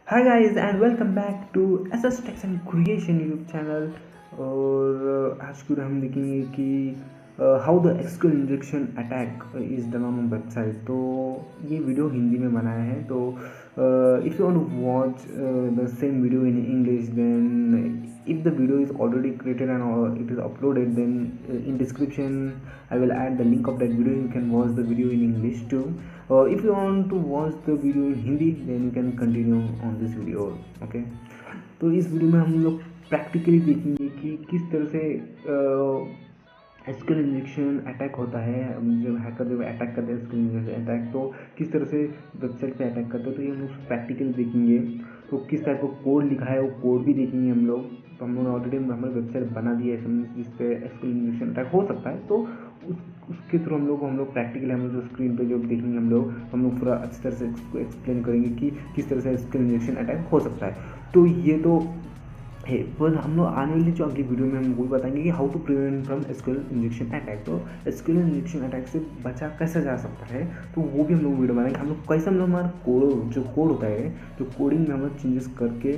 Hi guys and welcome back to SS Tex and Creation YouTube channel. और आज की हम देखेंगे कि how the SQL injection attack is done on website. तो ये वीडियो हिंदी में बनाया है। तो if you want to watch the same video in English then if the video is already created and it is uploaded, then in description I will add the link of that video. You can watch the video in English too. If you want to watch the video in Hindi then you can continue on this video. Okay, तो इस video में हम लोग practically देखेंगे कि किस तरह से एसक्यूएल इंजेक्शन अटैक होता है। जब हैकर जब अटैक करते हैं एसक्यूएल इंजेक्शन अटैक, तो किस तरह से वेबसाइट पे अटैक करते हैं, तो ये हम लोग प्रैक्टिकल देखेंगे। तो किस टाइप का कोड लिखा है वो कोड भी देखेंगे हम लोग। तो हम लोग ने ऑलरेडी हमारी वेबसाइट बना दी है जिस पे एसक्यूएल इंजेक्शन अटैक हो सकता है। तो उसके थ्रू हम लोग प्रैक्टिकली हम लोग जो स्क्रीन पे जो देखेंगे हम लोग पूरा अच्छी तरह से एक्सप्लेन करेंगे कि किस तरह से एसक्यूएल इंजेक्शन अटैक हो सकता है। तो ये तो है, पर हम लोग आने वाली जो अगली वीडियो में हम वही बताएंगे कि how to prevent from SQL injection attack. तो एसक्यूएल इंजेक्शन अटैक से बचा कैसे जा सकता है, तो वो भी हम लोग वीडियो बनाएंगे। हम लोग कैसे हम लोग हमारा कोड होता है, जो कोडिंग में हम लोग चेंजेस करके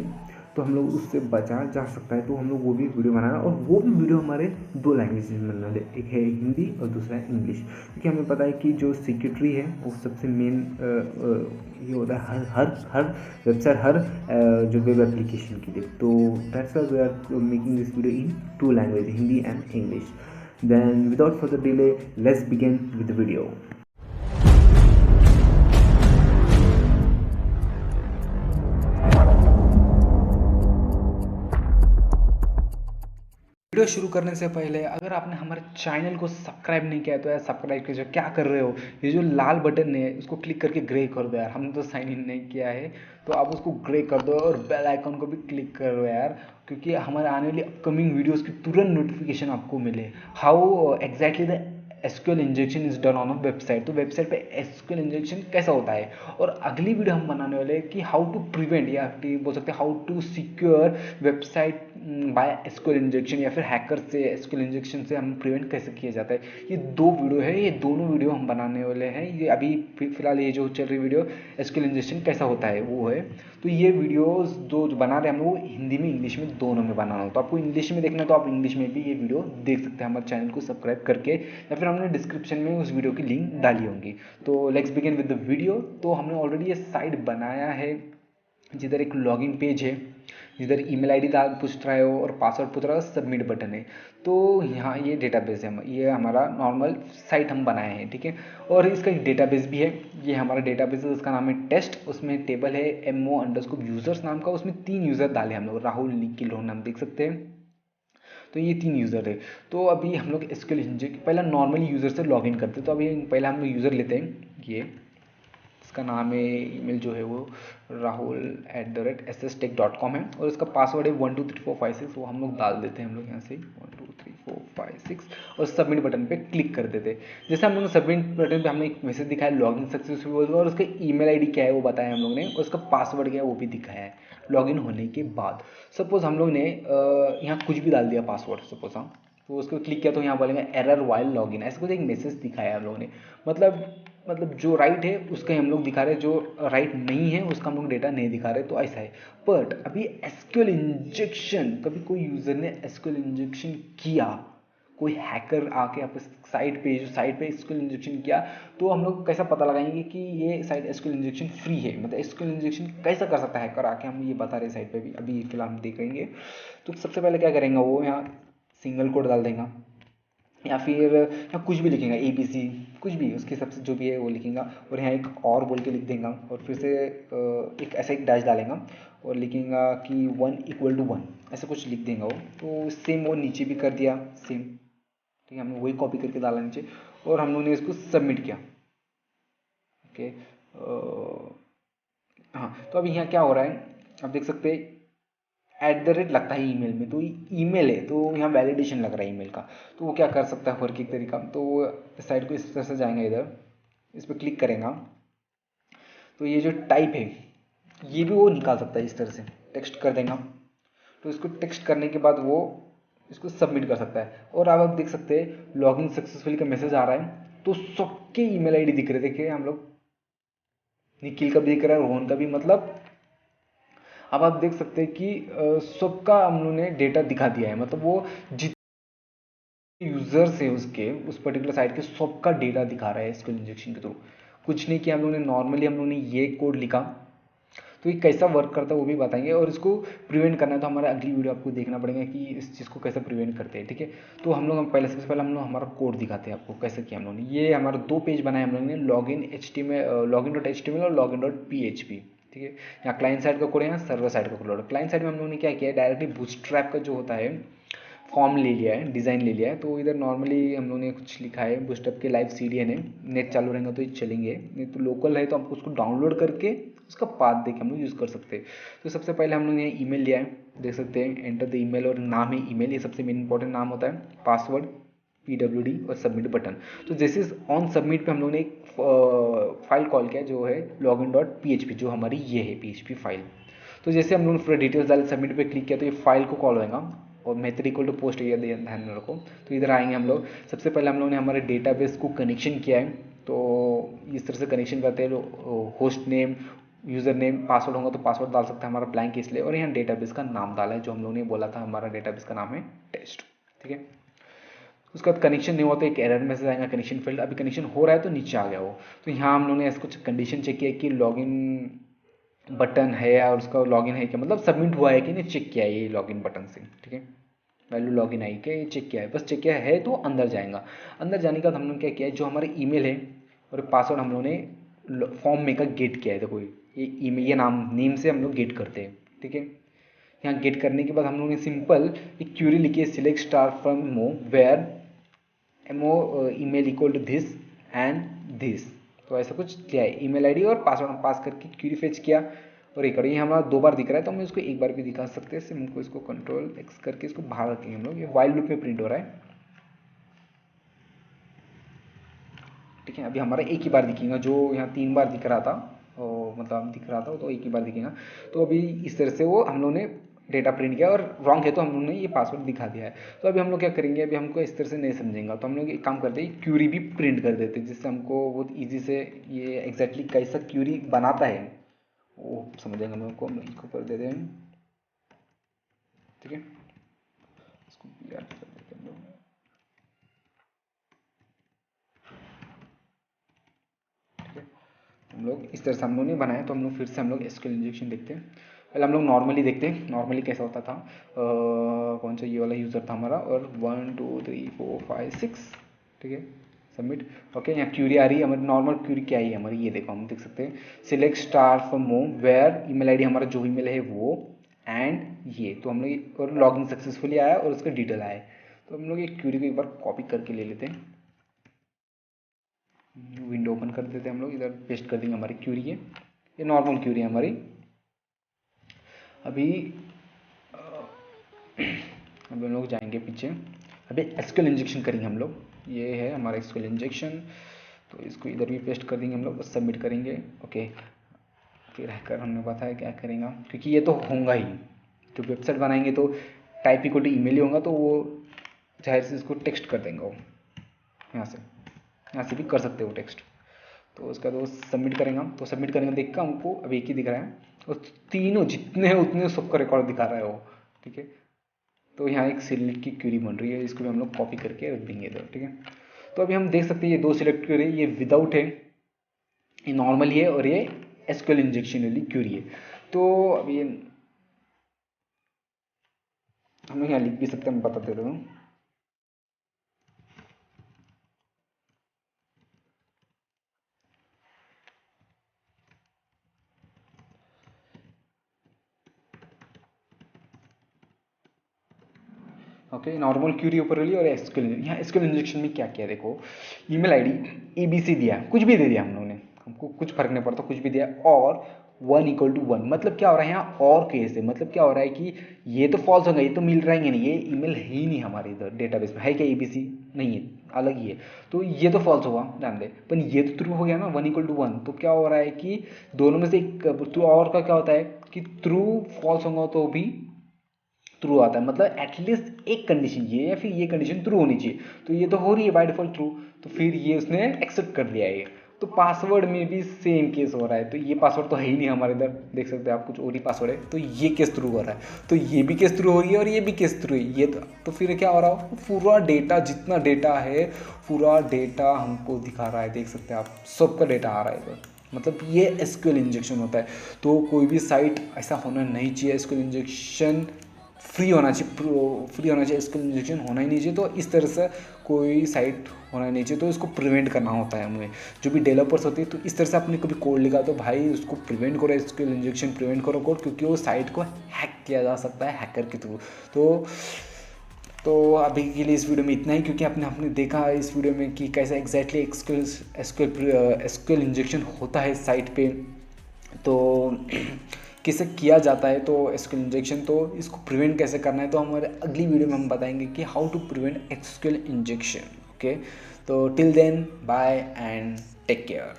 तो हम लोग उससे बचा जा सकता है। तो हम लोग वो भी वीडियो बनाना, और वो भी वीडियो हमारे दो लैंग्वेज में बनना है, एक है हिंदी और दूसरा है इंग्लिश। क्योंकि हमें पता है कि जो सिक्योरिटी है वो सबसे मेन ये होता है हर वेबसाइट, हर जो वेब एप्लीकेशन के लिए। तो that's why we are making this video in two language, Hindi and English. Then without further delay let's begin with the video. Video शुरू करने से पहले अगर आपने हमारे चैनल को सब्सक्राइब नहीं किया है तो यार सब्सक्राइब कीजिए। क्या कर रहे हो, ये जो लाल बटन है उसको क्लिक करके ग्रे कर दो यार। हमने तो साइन इन नहीं किया है तो आप उसको ग्रे कर दो, और बेल आइकन को भी क्लिक करो यार, क्योंकि हमारे आने वाली अपकमिंग वीडियोस की तुरंत नोटिफिकेशन आपको मिले। How exactly the SQL injection is done on a website. तो वेबसाइट पे एसक्यूएल इंजेक्शन कैसा होता है, और अगली वीडियो हम बनाने वाले हैं कि हाउ टू प्रिवेंट, या बोल सकते हैं how to secure website by SQL injection, या फिर हैकर से एसक्यूएल इंजेक्शन से हम प्रिवेंट कैसे किया जाता है। ये दो वीडियो है, ये दोनों वीडियो हम बनाने वाले हैं। ये अभी फिलहाल ये जो चल रही वीडियो एसक्यूएल इंजेक्शन कैसा होता है वो है। तो ये वीडियोस जो बना रहे हैं हम लोग हिंदी में इंग्लिश में दोनों में बनाना हो, तो आपको इंग्लिश में देखना है तो आप इंग्लिश में भी ये वीडियो देख सकते हैं हमारे चैनल को सब्सक्राइब करके, या फिर हमने डिस्क्रिप्शन में उस वीडियो की लिंक डाली होंगी। तो let's begin with the video. तो हमने ऑलरेडी ये साइट बनाया है, जिधर एक लॉगिन पेज है, जिधर ईमेल आईडी डाल पूछ रहा है और पासवर्ड पूछ रहा है, सबमिट बटन है। तो यहाँ ये डेटाबेस है, ये हमारा नॉर्मल साइट हम बनाए हैं, ठीक है। और इसका एक डेटाबेस भी है, ये हमारा डेटाबेस है, उसका नाम है टेस्ट। उसमें टेबल है MO_यूजर्स नाम का, उसमें 3 यूज़र डाले हम लोग, राहुल, निखिल, रोहन, हम देख सकते हैं। तो ये 3 यूज़र है। तो अभी हम लोग एसक्यूएल इंजेक्शन पहला नॉर्मल यूज़र से लॉगिन करते हैं। तो अभी पहला हम लोग यूज़र लेते हैं, ये इसका नाम है, ईमेल जो है वो rahul@sstech.com है, और इसका पासवर्ड है 123456। वो हम लोग डाल देते हैं, हम लोग यहाँ से 123456, और सबमिट बटन पे क्लिक कर देते हैं। जैसे हम लोग सबमिट बटन पे हमने एक मैसेज दिखाया लॉगिन सक्सेसफुल, और उसका ईमेल आईडी क्या है वो बताया हम लोग ने, और उसका पासवर्ड क्या है वो भी दिखाया है लॉगिन होने के बाद। सपोज हम लोग ने यहाँ कुछ भी डाल दिया पासवर्ड, सपोज हम, तो उसको क्लिक किया तो यहाँ बोलेंगे एरर वाइल लॉगिन, ऐसा कुछ एक मैसेज दिखाया हम लोगों ने। मतलब जो राइट है उसका हम लोग दिखा रहे हैं, जो राइट नहीं है उसका हम लोग डेटा नहीं दिखा रहे, तो ऐसा है। बट अभी एसक्यूएल इंजेक्शन, कभी कोई यूजर ने एसक्यूएल इंजेक्शन किया, कोई हैकर आके आप साइट पे एसक्यूएल इंजेक्शन किया, तो हम लोग कैसा पता लगाएंगे कि ये साइट एसक्यूएल इंजेक्शन फ्री है, मतलब एसक्यूएल इंजेक्शन कैसा कर सकता है हैकर आके, हम ये बता रहे साइट पे भी अभी फिलहाल हम देखेंगे। तो सबसे पहले क्या करेंगे, वो यहाँ सिंगल कोड डाल देगा, या फिर यहाँ कुछ भी लिखेगा ABC, कुछ भी उसके हिसाब से जो भी है वो लिखेगा, और यहाँ एक और बोल के लिख देगा, और फिर से एक ऐसा एक डैश डालेगा और लिखेगा कि 1=1, ऐसा कुछ लिख देगा वो। तो सेम वो नीचे भी कर दिया सेम, ठीक है, हमने वही कॉपी करके डाला नीचे, और हम लोग ने इसको सबमिट किया। ओके, हाँ, तो अभी यहाँ क्या हो रहा है आप देख सकते हैं, लगता है ईमेल में, तो ईमेल है तो यहाँ वैलिडेशन लग रहा है ईमेल का। तो वो क्या कर सकता है वर्क एक तरीका, तो वो इस साइड को इस तरह से जाएंगे, इधर इस पर क्लिक करेगा, तो ये जो टाइप है ये भी वो निकाल सकता है, इस तरह से टेक्स्ट कर देगा। तो इसको टेक्स्ट करने के बाद वो इसको सबमिट कर सकता है, और अब आप देख सकते हैं लॉगिन सक्सेसफुली का मैसेज आ रहा है। तो सबके ईमेल आईडी दिख रहे, देखिए हम लोग निखिल का भी दिख रहा है, रोहन का भी, मतलब अब आप देख सकते हैं कि सबका हम लोगों ने डेटा दिखा दिया है, मतलब वो यूजर्स है उसके उस पर्टिकुलर साइट के सबका डेटा दिखा रहा है एसक्यूएल इंजेक्शन के थ्रू। कुछ नहीं किया हम लोगों ने, नॉर्मली हम लोगों ने ये कोड लिखा। तो ये कैसा वर्क करता है वो भी बताएंगे, और इसको प्रिवेंट करना है तो हमारा अगली वीडियो आपको देखना पड़ेगा कि इस चीज़ को कैसे प्रिवेंट करते हैं, ठीक है। तो हम लोग पहले, सबसे पहले हम लोग हमारा कोड दिखाते हैं आपको कैसे किया हम लोगों ने। ये हमारा 2 पेज बनाए हम लोगों ने, login.html और login.php, ठीक है। यहाँ क्लाइंट साइड का कोड है, यहाँ सर्वर साइड का कोड है। क्लाइंट साइड में हम लोगों ने क्या किया है, डायरेक्टली बूटस्ट्रैप का जो होता है फॉर्म ले लिया है, डिज़ाइन ले लिया है। तो इधर नॉर्मली हम लोगों ने कुछ लिखा है, बूटस्ट्रैप के लाइव CDN है, नेट चालू रहेगा तो ये चलेंगे, नहीं तो लोकल है तो आपको उसको डाउनलोड करके उसका पाथ देके हम लोग यूज़ कर सकते हैं। तो सबसे पहले हम लोग ने ईमेल लिया है, देख सकते हैं, एंटर द ईमेल, और नाम है ईमेल, ये सबसे मेन इंपॉर्टेंट नाम होता है, पासवर्ड, PWD और सबमिट बटन। तो जैसे ऑन सबमिट पे हम लोगों ने एक फाइल कॉल किया जो है login.php, जो हमारी ये है PHP फाइल। तो जैसे हम लोगों ने पूरा डिटेल्स डाले, सबमिट पे क्लिक किया तो ये फाइल को कॉल होगा, और method equal to post area ध्यान में रखो। तो इधर आएंगे हम लोग, सबसे पहले हम लोगों ने हमारे डेटाबेस को कनेक्शन किया है। तो इस तरह से कनेक्शन करते हैं, host name, user name, password होगा तो पासवर्ड डाल सकते हैं हमारा ब्लैंक इसलिए, और यहाँ डेटाबेस का नाम डाला है जो हम लोगों ने बोला था, हमारा डेटाबेस का नाम है टेस्ट, ठीक है। उसके बाद कनेक्शन नहीं हुआ तो एक एरर मैसेज आएगा, कनेक्शन फेल्ड। अभी कनेक्शन हो रहा है तो नीचे आ गया वो। तो यहाँ हम लोगों ने कुछ कंडीशन चेक किया कि लॉगिन बटन है और उसका लॉगिन है क्या, मतलब सबमिट हुआ है कि नहीं, चेक किया है ये लॉगिन बटन से, ठीक है। वैल्यू लॉगिन आई क्या, ये चेक किया है, बस चेक किया है तो अंदर जाएगा। अंदर जाने के बाद हम लोग क्या किया है, जो हमारे ईमेल है और पासवर्ड हम लोगों ने फॉर्म में का गेट किया है। देखो ये ईमेल, ये नेम से हम लोग गेट करते हैं, ठीक है। यहाँ गेट करने के बाद हम लोगों ने सिंपल एक क्यूरी लिखी है, सिलेक्ट स्टार फ्रॉम मो वेयर मो email equal to this and this. तो ऐसा कुछ किया है, ईमेल आईडी और पासवर्ड हम पास करके क्यूरी फेच किया, और ये करिए हमारा 2 बार दिख रहा है तो हम इसको एक बार भी दिखा सकते हैं। सिर्फ इसको Ctrl+X करके इसको बाहर रखेंगे हम लोग, ये वाइल लूप में प्रिंट हो रहा है, ठीक है। अभी हमारा एक ही बार दिखेगा, जो यहाँ 3 बार दिख रहा था, मतलब दिख रहा था तो एक ही बार दिखेगा। तो अभी इस तरह से वो हम लोग ने डेटा प्रिंट किया, और रॉन्ग है तो हम लोग ने ये पासवर्ड दिखा दिया है। तो अभी हम लोग क्या करेंगे, अभी हमको इस तरह से नहीं समझेंगे तो हम लोग एक काम करते हैं, क्यूरी भी प्रिंट कर देते हैं, जिससे हमको बहुत ईजी से ये एग्जैक्टली कैसा क्यूरी बनाता है वो समझेंगे। हम लोग को इसको कर देते हैं, ठीक है। इसको BR कर देते हैं हम लोग, ठीक है। हम लोग इस तरह से हम लोग ने बनाया। तो हम लोग फिर से हम लोग एसक्यूएल इंजेक्शन देखते हैं। पहले हम लोग नॉर्मली देखते हैं, नॉर्मली कैसा होता था। कौन सा, ये वाला यूज़र था हमारा, और 1 2 3 4 5 6, ठीक है, सबमिट। ओके, यहाँ क्यूरी आ रही है हमारी, नॉर्मल क्यूरी क्या है हमारी, ये देखो हम देख सकते हैं, select star from home where email ID हमारा जो ईमेल है वो, एंड ये। तो हम लोग, और लॉगिन सक्सेसफुली आया और उसका डिटेल आया है। तो हम लोग ये क्यूरी को एक बार कॉपी करके ले लेते हैं, विंडो ओपन कर देते हैं हम लोग, इधर पेस्ट कर देंगे हमारी क्यूरी है, ये नॉर्मल क्यूरी है हमारी। अभी हम लोग जाएंगे पीछे, अभी एसक्यूएल इंजेक्शन करेंगे हम लोग, ये है हमारा एसक्यूएल इंजेक्शन। तो इसको इधर भी पेस्ट कर देंगे हम लोग, बस सबमिट करेंगे। ओके, फिर हैकर हमने बताया क्या करेंगे, क्योंकि ये तो होगा ही, तो वेबसाइट बनाएंगे तो टाइप इक्वल टू ईमेल ही होगा, तो वो जाहिर से इसको टेक्स्ट कर देंगे वो, यहाँ से भी कर सकते हो टेक्स्ट। तो उसका तो सबमिट करेंगे हम, तो सबमिट करेंगे, देख कर हमको अब एक ही दिख रहा है, और तीनों जितने हैं उतने सबका रिकॉर्ड दिखा रहा है वो, ठीक है। तो यहाँ एक सिलेक्ट की क्यूरी बन रही है, इसको भी हम लोग कॉपी करके रख देंगे इधर, ठीक है। तो अभी हम देख सकते हैं ये 2 सिलेक्ट क्यूरी, ये विदाउट है, ये नॉर्मल है, और ये एसक्यूएल इंजेक्शन वाली क्यूरी है। तो अभी ये हम लोग यहाँ लिख भी सकते हैं, मैं बता देता हूँ। ओके, नॉर्मल क्यूरी ऊपर रही, और एसक्यूएल, यहाँ एसक्यूएल इंजेक्शन में क्या किया देखो, ईमेल आईडी ABC दिया, कुछ भी दे दिया हम लोगों ने, हमको कुछ फर्क नहीं पड़ता, कुछ भी दिया, और 1 = 1, मतलब क्या हो रहा है यहाँ, और केस है, मतलब क्या हो रहा है कि ये तो फॉल्स होगा, ये तो मिल रहा है नहीं, ये ईमेल है ही नहीं हमारे इधर डेटाबेस में, है क्या ABC, नहीं है, अलग ही है। तो ये तो फॉल्स हुआ, ध्यान दे, पर ये तो ट्रू हो गया ना, 1 = 1। तो क्या हो रहा है कि दोनों में से एक ट्रू, और का क्या होता है कि ट्रू फॉल्स होगा तो भी ट्रू आता है, मतलब एटलीस्ट एक कंडीशन ये या फिर ये कंडीशन ट्रू होनी चाहिए। तो ये तो हो रही है बाय डिफॉल्ट ट्रू, तो फिर ये उसने एक्सेप्ट कर लिया है, तो पासवर्ड में भी सेम केस हो रहा है। तो ये पासवर्ड तो है ही नहीं हमारे इधर, देख सकते हैं आप, कुछ और ही पासवर्ड है। तो ये केस थ्रू हो रहा है, तो ये भी केस थ्रू हो रही है और ये भी केस थ्रू है। ये तो फिर क्या हो रहा हो, पूरा डेटा, जितना डेटा है पूरा डेटा हमको दिखा रहा है, देख सकते हैं आप, सबका डेटा आ रहा है इधर। मतलब ये एसक्यूएल इंजेक्शन होता है। तो कोई भी साइट ऐसा होना नहीं चाहिए, एसक्यूएल इंजेक्शन फ्री होना चाहिए, फ्री होना चाहिए, एसक्यूएल इंजेक्शन होना ही नहीं चाहिए। तो इस तरह से कोई साइट होना नहीं चाहिए, तो इसको प्रिवेंट करना होता है हमें। जो भी डेवलपर्स होते हैं, तो इस तरह से आपने कभी कोड लिखा तो भाई उसको प्रिवेंट करो, एसक्यूएल इंजेक्शन प्रिवेंट करो कोड, क्योंकि वो साइट को हैक किया जा सकता है हैकर के थ्रू। तो अभी के लिए इस वीडियो में इतना ही, क्योंकि आपने देखा इस वीडियो में कि कैसे एग्जैक्टली एसक्यूएल इंजेक्शन होता है साइट पे, तो कैसे किया जाता है तो एसक्यूएल इंजेक्शन, तो इसको प्रिवेंट कैसे करना है, तो हमारे अगली वीडियो में हम बताएंगे कि how to prevent SQL injection. Okay, तो till then bye and take care.